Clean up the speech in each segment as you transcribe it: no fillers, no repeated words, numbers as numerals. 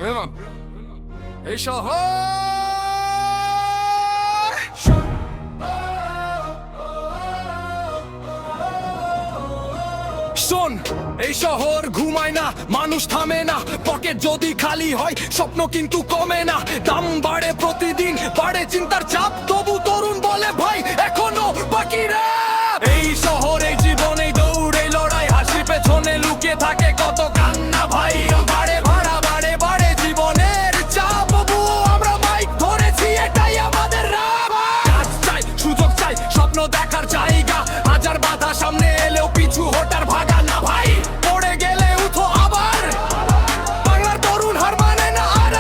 এই শহর শোন, এই শহর ঘুমায় না, মানুষ থামে না, পকেট যদি খালি হয় স্বপ্ন কিন্তু কমে না। দাম বাড়ে প্রতিদিন, বাড়ে চিন্তার চাপ, তবু তরুণ বলে ভাই এখনো বাকি রাত। এই শহরে জীবনে দৌড়ে লড়াই, হাসি পেছনে লুকিয়ে থাকে কত কান্না ভাই। বাড়ে ভাড়া, বাড়ে বাড়ে জীবনের চাপ, তবু আমরা মাইক ধরেছি, এটাই আমাদের রাত। কাজ চাই, সুযোগ চাই, স্বপ্ন দেখার জায়গা, হাজার বাধা সামনে এলেও পিছু হটার ভাগা না ভাই। পড়ে গেলে উঠো আবার, বাংলার তরুণ হার মানে না আর।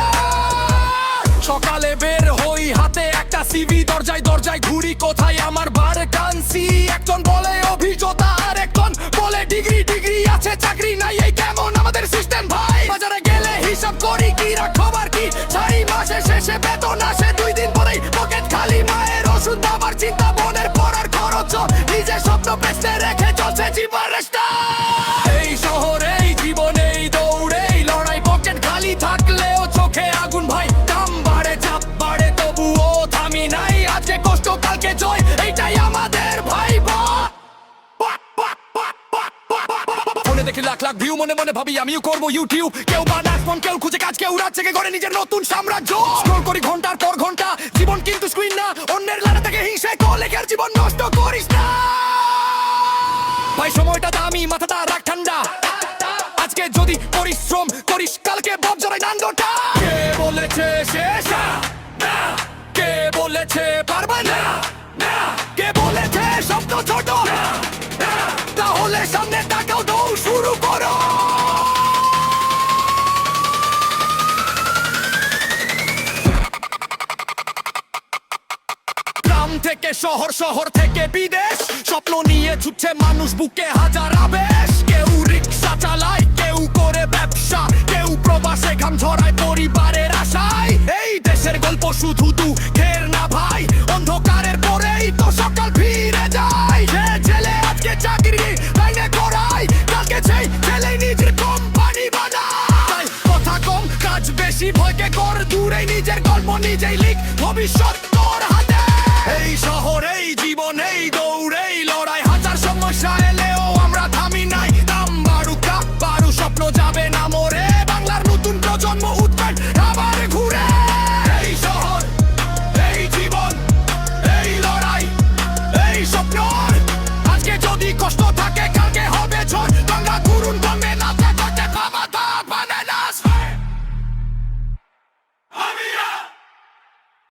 সকালে বের হই, হাতে একটা সিভি, দরজায় দরজায় ঘুরি, কোথায় আমার বার কানসি। একজন বলে অভিজ্ঞতা, আর একজন বলে ডিগ্রি, ডিগ্রি আছে চাকরি নাই, এই কেমন আমাদের সিস্টেম ভাই। বাজারে গেলে হিসাব করি কি খবর কি, 4 মাসের শেষে বেতন আসে, 2 দিন পরেই পকেট খালি। মায়ের ওষুধ, বাবার চিন্তা, বোনের পড়ার খরচ, নিজের স্বপ্ন পেছনে রেখে চলছে জীবন রেস্টা। এই শহরে জীবনে দৌড়ে লড়াই, পকেট খালি থাকলেও চোখে আগুন ভাই। দাম বাড়ে, চাপ বাড়ে, তবুও থামি নাই, আজকে কষ্ট কালকে জয়, এইটাই আমাদের ভাই। ফোনে দেখি লাখ লাখ ভিউ, মনে মনে ভাবি আমিও করবো ইউটিউব। কেউ বানায় ফোন, কেউ খুঁজে কাজ, কেউ রাত থেকে ঘরে নিজের নতুন সাম্রাজ্য। স্ক্রল করি ঘন্টার পর ঘন্টা, জীবন কিন্তু স্ক্রিন না, অন্যের লাড়া থেকে হিংসায় কলেজের জীবন নষ্ট করিস না ভাই। সময়টা দামি, মাথাটা রাখ ঠান্ডা, আজকে যদি পরিশ্রম করিস কালকে বব জড়াই নান্দটা। কে বলেছে শেষ না, কে বলেছে পারবে না, কে বলেছে স্বপ্ন ছোট, তাহলে সামনে তাকাও, দৌড় শুরু করো। গ্রাম থেকে শহর, শহর থেকে বিদেশ, স্বপ্ন নিয়ে ছুটছে মানুষ, বুকে হাজার আবেশ। কেউ রিক্সা চালায়, কেউ করে ব্যবসা, কেউ প্রবাসে ঘাম ঝরায় পরিবারের আশায়। এই দেশের গল্প শুধু দুঃখের না ভাই, অন্ধকারের পরেই তো সকাল ফিরে যায়। যে ছেলে আজকে চাকরি লাইনে করায়, কালকে সেই ছেলে নিজের কোম্পানি বানায়। কথা কম, কাজ বেশি, ভয়কে কর দূরে, নিজের গল্প নিজেই লিখ, ভবিষ্যৎ তোর হাতে। এই শহরেই জীবনেই দৌড়েই লড়াই, হাজার সমস্যা এলেও আমরা থামি নাই। দাম বাড়ুক, কাপ বাড়ু, স্বপ্ন যাবে না মরে, বাংলার নতুন প্রজন্ম